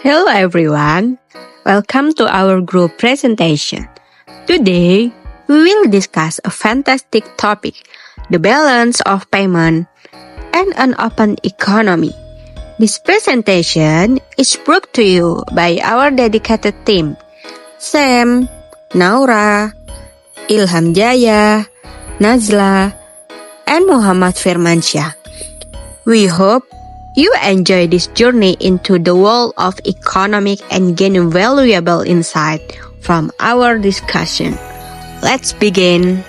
Hello everyone, welcome to our group presentation. Today, we will discuss a fantastic topic, the balance of payment and an open economy. This presentation is brought to you by our dedicated team, Sam, Naura, Ilham Jaya, Nazla, and Muhammad Firmansyah. We hope you enjoy this journey into the world of economic and gain valuable insight from our discussion. Let's begin.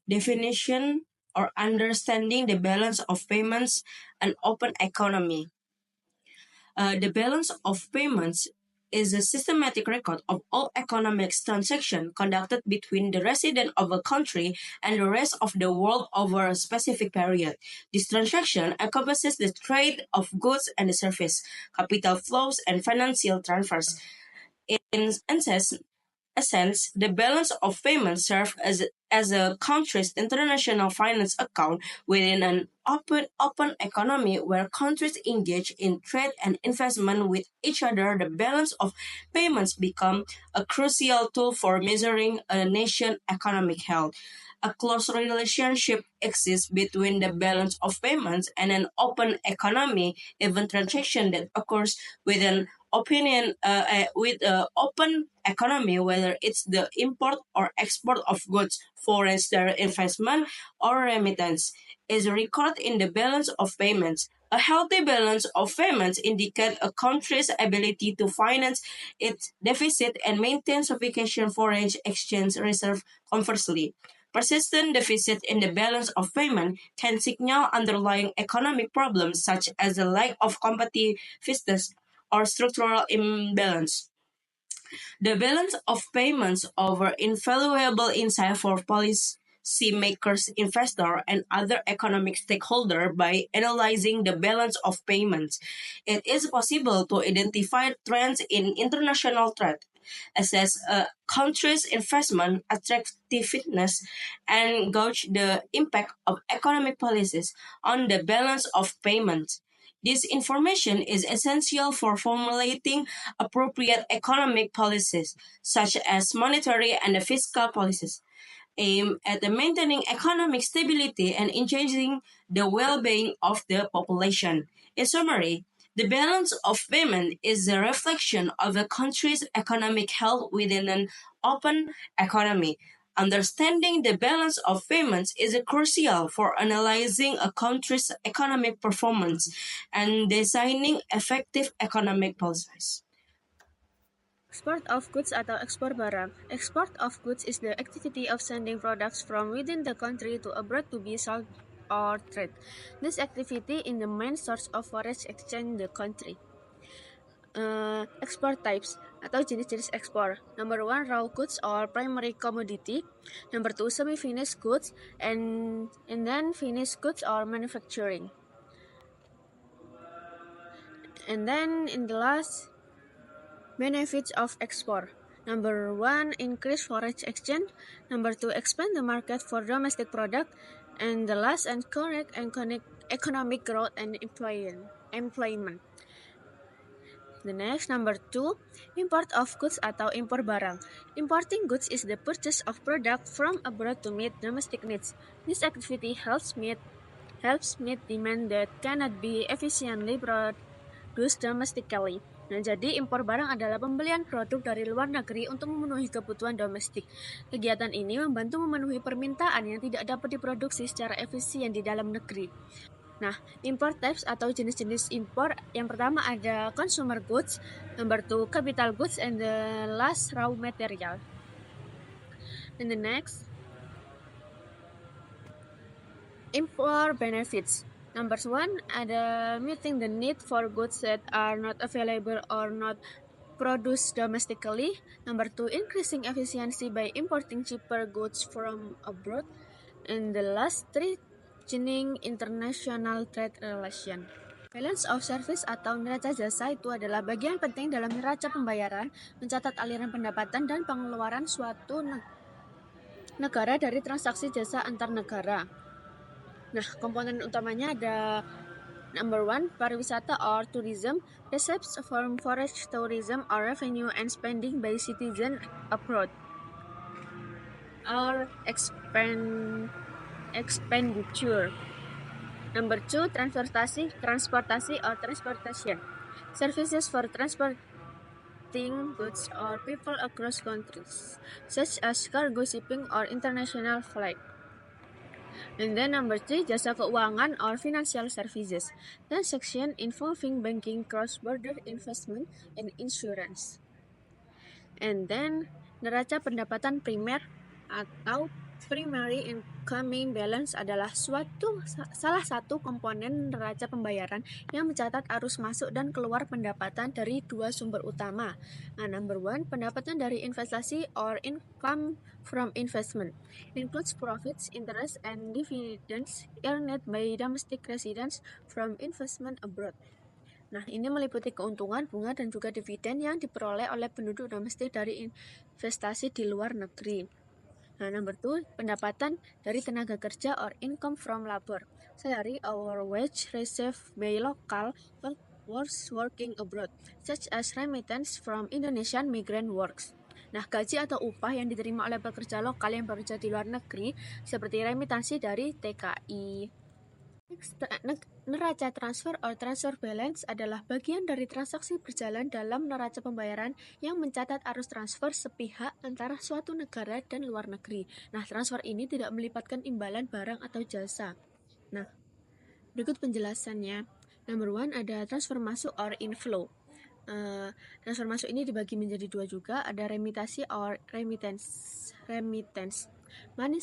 Definition or understanding the balance of payments and open economy. The balance of payments is a systematic record of all economic transactions conducted between the resident of a country and the rest of the world over a specific period. This transaction encompasses the trade of goods and services, capital flows, and financial transfers. In essence, the balance of payments serves as a country's international finance account within an open economy where countries engage in trade and investment with each other. The balance of payments become a crucial tool for measuring a nation's economic health. A close relationship exists between the balance of payments and an open economy. Even transaction that occurs within with open economy, whether it's the import or export of goods, foreign direct investment, or remittance, is recorded in the balance of payments. A healthy balance of payments indicates a country's ability to finance its deficit and maintain sufficient foreign exchange reserve. Conversely, persistent deficit in the balance of payment can signal underlying economic problems such as a lack of competitiveness or structural imbalance. The balance of payments over invaluable insight for policymakers, investors, and other economic stakeholders. By analyzing the balance of payments, it is possible to identify trends in international trade, assess a country's investment attractiveness, and gauge the impact of economic policies on the balance of payments. This information is essential for formulating appropriate economic policies, such as monetary and fiscal policies, aimed at maintaining economic stability and enhancing the well-being of the population. In summary, the balance of payment is a reflection of a country's economic health within an open economy. Understanding the balance of payments is crucial for analyzing a country's economic performance and designing effective economic policies. Export of goods atau ekspor barang. Export of goods is the activity of sending products from within the country to abroad to be sold or trade. This activity is the main source of foreign exchange in the country. Export types atau jenis-jenis ekspor. Number one, raw goods or primary commodity. Number two, semi-finished goods, and then finished goods or manufacturing. And then in the last, benefits of export. Number one, increase foreign exchange. Number two, expand the market for domestic product. And the last, encourage economic growth and employment. The next, number two, import of goods atau impor barang. Importing goods is the purchase of product from abroad to meet domestic needs. This activity helps meet demand that cannot be efficiently produced domestically. Nah, jadi impor barang adalah pembelian produk dari luar negeri untuk memenuhi kebutuhan domestik. Kegiatan ini membantu memenuhi permintaan yang tidak dapat diproduksi secara efisien di dalam negeri. Nah, import types atau jenis-jenis impor, yang pertama ada consumer goods, number two capital goods, and the last raw material. And the next, import benefits. Number one ada meeting the need for goods that are not available or not produced domestically. Number two, increasing efficiency by importing cheaper goods from abroad. And the last three, functioning international trade relation. Balance of service atau neraca jasa itu adalah bagian penting dalam neraca pembayaran, mencatat aliran pendapatan dan pengeluaran suatu negara dari transaksi jasa antar negara. Nah, komponen utamanya ada number 1, pariwisata or tourism, receipts from foreign tourism or revenue and spending by citizens abroad. Or expenditure. Number 2, transportasi or transportation. Services for transporting goods or people across countries, such as cargo shipping or international flight. And then number 3, jasa keuangan or financial services. Transaction involving banking, cross-border investment, and insurance. And then neraca pendapatan primer atau primary income balance adalah salah satu komponen neraca pembayaran yang mencatat arus masuk dan keluar pendapatan dari dua sumber utama. Nah, number 1, pendapatan dari investasi or income from investment includes profits, interest, and dividends earned by domestic residents from investment abroad. Nah, ini meliputi keuntungan, bunga, dan juga dividen yang diperoleh oleh penduduk domestik dari investasi di luar negeri. Nah, number 2, pendapatan dari tenaga kerja or income from labor, salary or wage received by local workers working abroad, such as remittance from Indonesian migrant workers. Nah, gaji atau upah yang diterima oleh pekerja lokal yang bekerja di luar negeri, seperti remitansi dari TKI. Neraca transfer or transfer balance adalah bagian dari transaksi berjalan dalam neraca pembayaran yang mencatat arus transfer sepihak antara suatu negara dan luar negeri. Nah, transfer ini tidak melibatkan imbalan barang atau jasa. Nah, berikut penjelasannya. Number 1, ada transfer masuk or inflow. Transfer masuk ini dibagi menjadi dua juga, ada remitasi or remittance. Money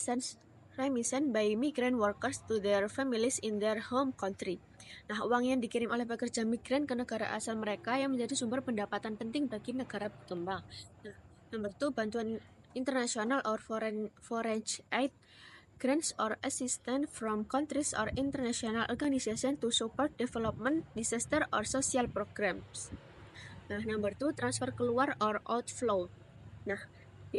sent by migrant workers to their families in their home country. Nah, uang yang dikirim oleh pekerja migran ke negara asal mereka yang menjadi sumber pendapatan penting bagi negara berkembang. Nah, number 2, bantuan internasional or foreign aid, grants or assistance from countries or international organizations to support development, disaster, or social programs. Nah, number 2, transfer keluar or outflow. Nah, di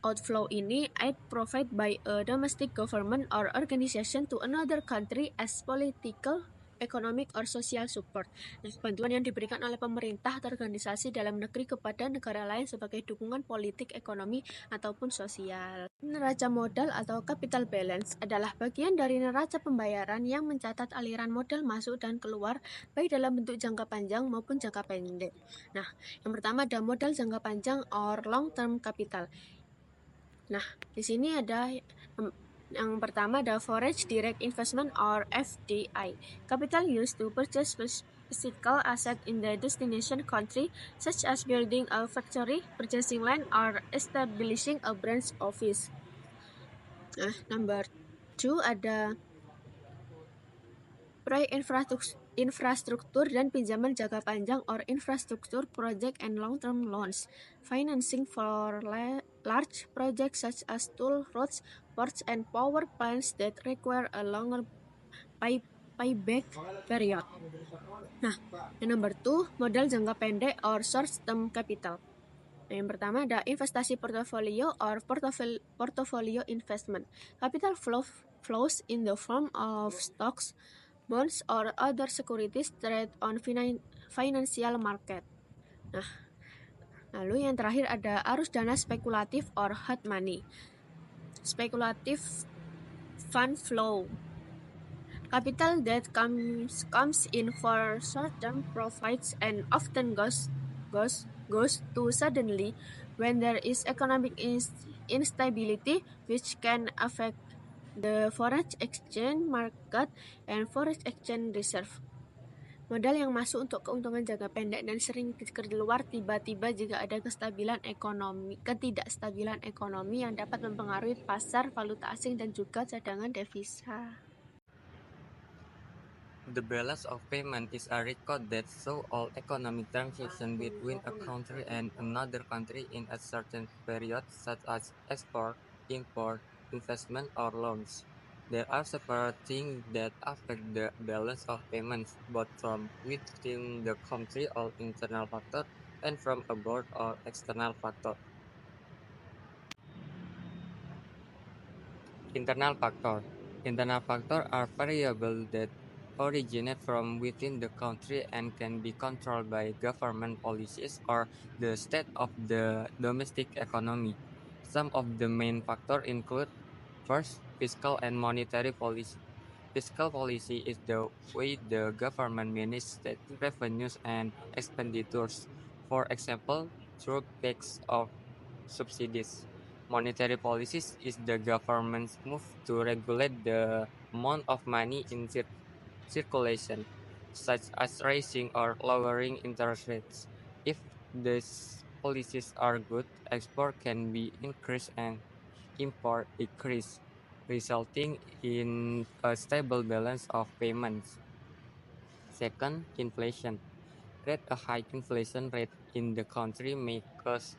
outflow ini, aid provided by a domestic government or organization to another country as political, economic, or social support. Nah, bantuan yang diberikan oleh pemerintah atau organisasi dalam negeri kepada negara lain sebagai dukungan politik, ekonomi, ataupun sosial. Neraca modal atau capital balance adalah bagian dari neraca pembayaran yang mencatat aliran modal masuk dan keluar baik dalam bentuk jangka panjang maupun jangka pendek. Nah, yang pertama ada modal jangka panjang or long term capital. Nah, di sini ada yang pertama ada foreign direct investment or FDI. Capital used to purchase physical asset in the destination country, such as building a factory, purchasing land, or establishing a branch office. Nah, number 2 ada proyek infrastruktur dan pinjaman jangka panjang or infrastructure project and long-term loans. Financing for large projects such as toll roads, ports, and power plants that require a longer payback period. Nah, yang number 2, modal jangka pendek or short-term capital. Nah, yang pertama ada investasi portfolio or portfolio investment. Capital flows in the form of stocks, bonds, or other securities traded on financial market. Nah, lalu yang terakhir ada arus dana spekulatif or hot money. Speculative fund flow. Capital that comes in for short-term profits and often goes too suddenly when there is economic instability, which can affect the foreign exchange market and foreign exchange reserve. Modal yang masuk untuk keuntungan jangka pendek dan sering keluar tiba-tiba jika ada ketidakstabilan ekonomi yang dapat mempengaruhi pasar valuta asing dan juga cadangan devisa. The balance of payment is a record that shows all economic transactions between a country and another country in a certain period, such as export, import, investment, or loans. There are several things that affect the balance of payments, both from within the country or internal factor, and from abroad or external factor. Internal factor. Internal factors are variables that originate from within the country and can be controlled by government policies or the state of the domestic economy. Some of the main factors include: first, fiscal and monetary policy. Fiscal policy is the way the government manages state revenues and expenditures. For example, through tax or subsidies. Monetary policies is the government's move to regulate the amount of money in circulation, such as raising or lowering interest rates. If these policies are good, export can be increased and import decrease, resulting in a stable balance of payments. Second, inflation. A high inflation rate in the country may cause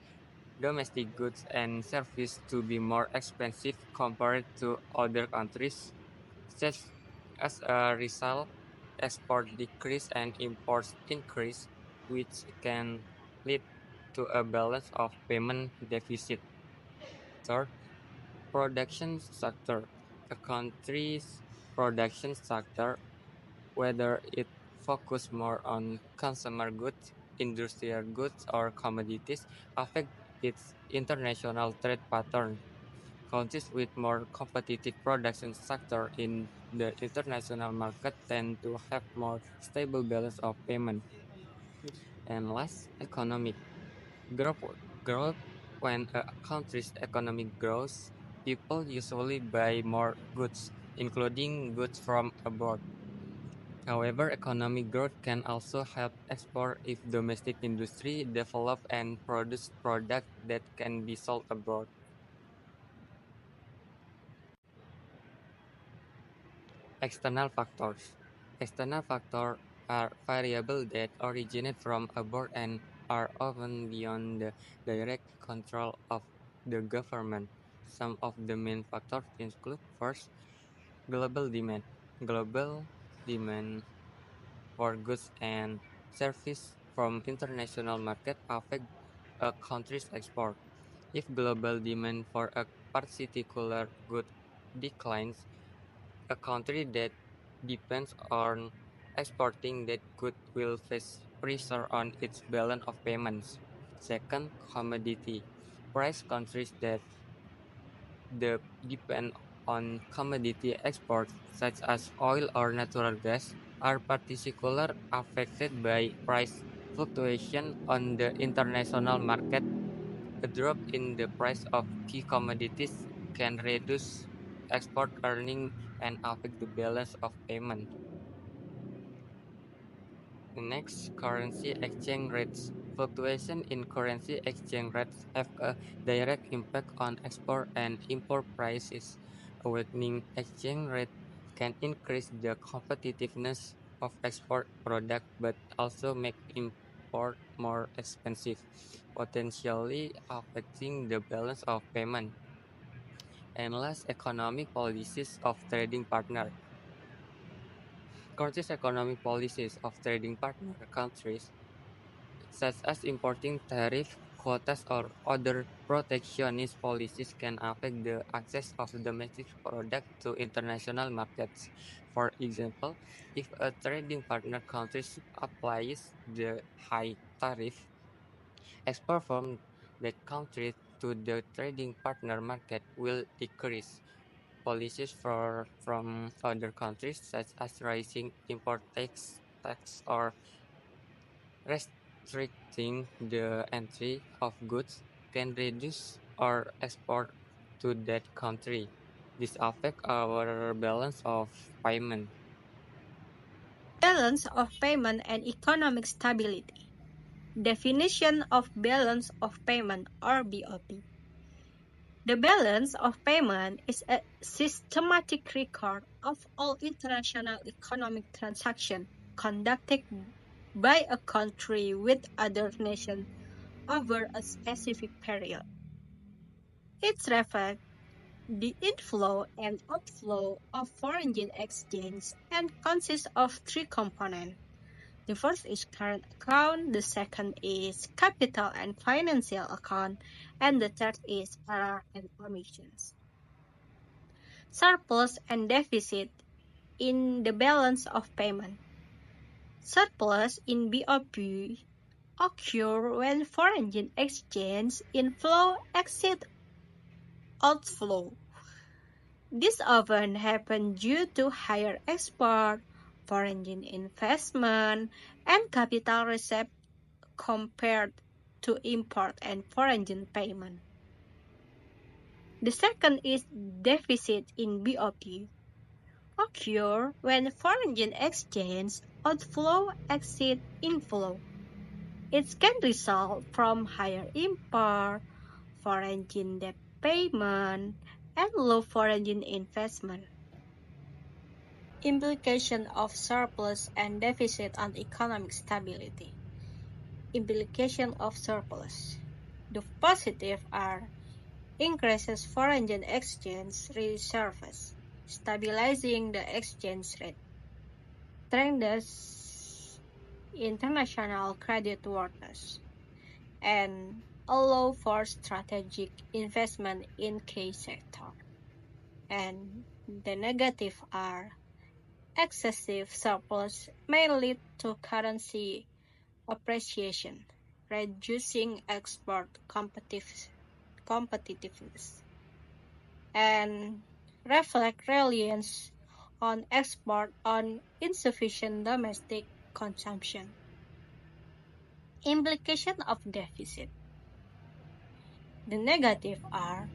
domestic goods and services to be more expensive compared to other countries. Such as a result, export decrease and imports increase, which can lead to a balance of payment deficit. Third, production sector. A country's production sector, whether it focus more on consumer goods, industrial goods, or commodities, affect its international trade pattern. Countries with more competitive production sector in the international market tend to have more stable balance of payment. And last, economic growth. Growth. When a country's economy grows, people usually buy more goods, including goods from abroad. However, economic growth can also help export if domestic industry develop and produce products that can be sold abroad. External factors. External factors are variables that originate from abroad and are often beyond the direct control of the government. Some of the main factors include: first, global demand. Global demand for goods and services from international market affect a country's export. If global demand for a particular good declines, a country that depends on exporting that good will face pressure on its balance of payments. Second, commodity price. Countries that depend on commodity exports, such as oil or natural gas, are particularly affected by price fluctuation on the international market. A drop in the price of key commodities can reduce export earnings and affect the balance of payment. Next, currency exchange rates. Fluctuation in currency exchange rates have a direct impact on export and import prices. A weakening exchange rate can increase the competitiveness of export products but also make import more expensive, potentially affecting the balance of payment. And last, economic policies of trading partner. Countries' economic policies of trading partner countries, such as importing tariff, quotas, or other protectionist policies, can affect the access of domestic products to international markets. For example, if a trading partner country applies the high tariff, export from that country to the trading partner market will decrease. Policies from other countries, such as raising import tax or restricting the entry of goods, can reduce our export to that country. This affects our balance of payment. Balance of payment and economic stability. Definition of balance of payment or BOP. The balance of payment is a systematic record of all international economic transactions conducted by a country with other nations over a specific period. It reflects The inflow and outflow of foreign exchange and consists of three components. The first is current account, the second is capital and financial account, and the third is error and omissions. Surplus and deficit in the balance of payment. Surplus in BOP occur when foreign exchange inflow exceeds outflow. This often happens due to higher export, foreign investment, and capital receipt compared to import and foreign payment. The second is deficit in BOP occur when foreign exchange outflow exceeds inflow. It can result from higher import, foreign debt payment, and low foreign investment. Implication of surplus and deficit on economic stability. Implication of surplus. The positive are increases foreign exchange reserves, stabilizing the exchange rate, strengthens international creditworthiness, and allow for strategic investment in key sectors. And the negative are excessive surplus may lead to currency appreciation, reducing export competitiveness, and reflect reliance on export on insufficient domestic consumption. Implication of deficit. The negative are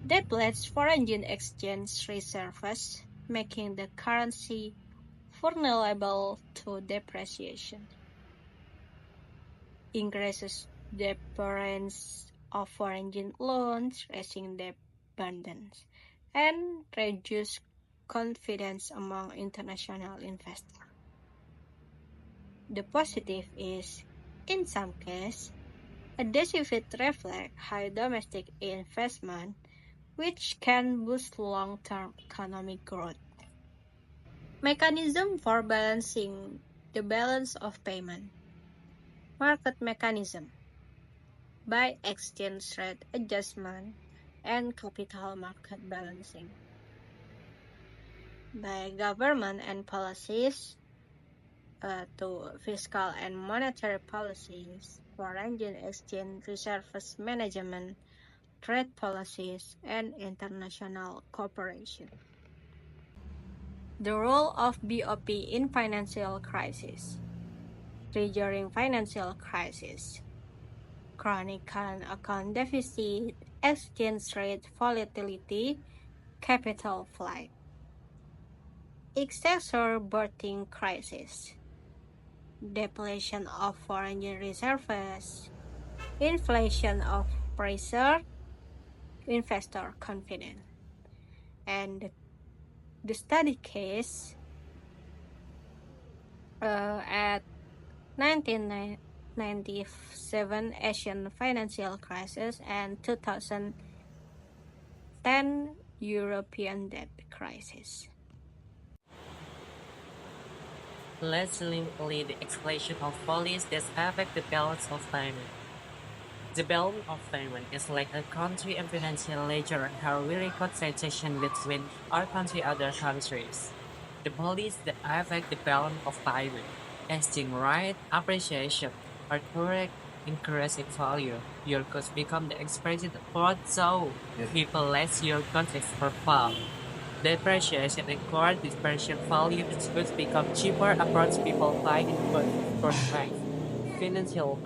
depletes foreign exchange reserves, making the currency vulnerable to depreciation. Increases dependence of foreign loans, raising dependence, and reduce confidence among international investors. The positive is, in some cases, a deficit reflects high domestic investment, which can boost long-term economic growth. Mechanism for balancing the balance of payment. Market mechanism by exchange rate adjustment and capital market balancing. By government and policies to fiscal and monetary policies, foreign exchange reserves management, trade policies, and international cooperation. The role of BOP in financial crisis. Triggering financial crisis. Chronic current account deficit, exchange rate volatility, capital flight. Exacerbating crisis. Depletion of foreign reserves, inflation of pressure, investor confidence. And the study case at 1997 Asian financial crisis and 2010 European debt crisis. Let's link the escalation of policies that affect the balance of payment. The balance of payment is like a country and financial ledger and how we record transaction between our country and other countries. The policies that affect the balance of payment, exchange rate, appreciation, are correct, increase in value. Your goods become the expression for so people less your goods for far. Depreciation and core dispersion value its goods become cheaper approach people buy in goods for price. Financial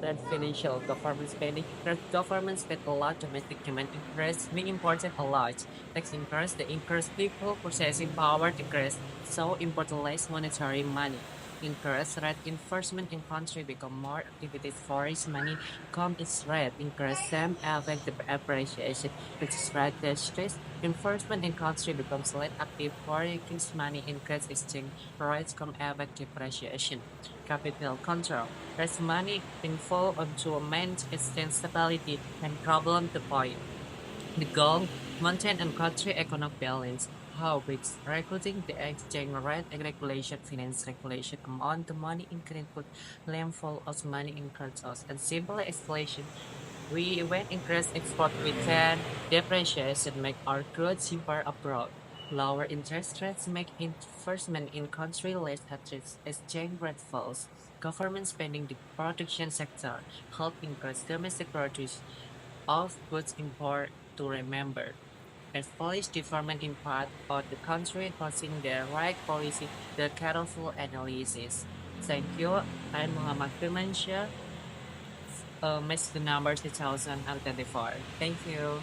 and financial government spending. Government spend a lot, domestic demand increase, we imported a lot. Tax increase, the increase people purchasing power decrease, so import less monetary money. Interest rate enforcement in country become more activities foreign money come its rate increase same affect the appreciation which is rate stress enforcement in country becomes less active foreign money increase exchange rates come affect depreciation. Capital control raise money inflow onto a main exchange stability and problem the point. The goal, maintain and country economic balance. How with regulating the exchange rate and regulation, finance regulation, amount of money increase put landfall of money increase us, and simple explanation. We when increase export return, depreciation make our goods cheaper abroad. Lower interest rates make investment in country less at risk. Exchange rate falls. Government spending the production sector help increase domestic produce of goods import to remember. As police development in part of the country causing the right policy, the careful analysis. Thank you. I'm Muhammad Firmansyah, Miss the number 2024. Thank you.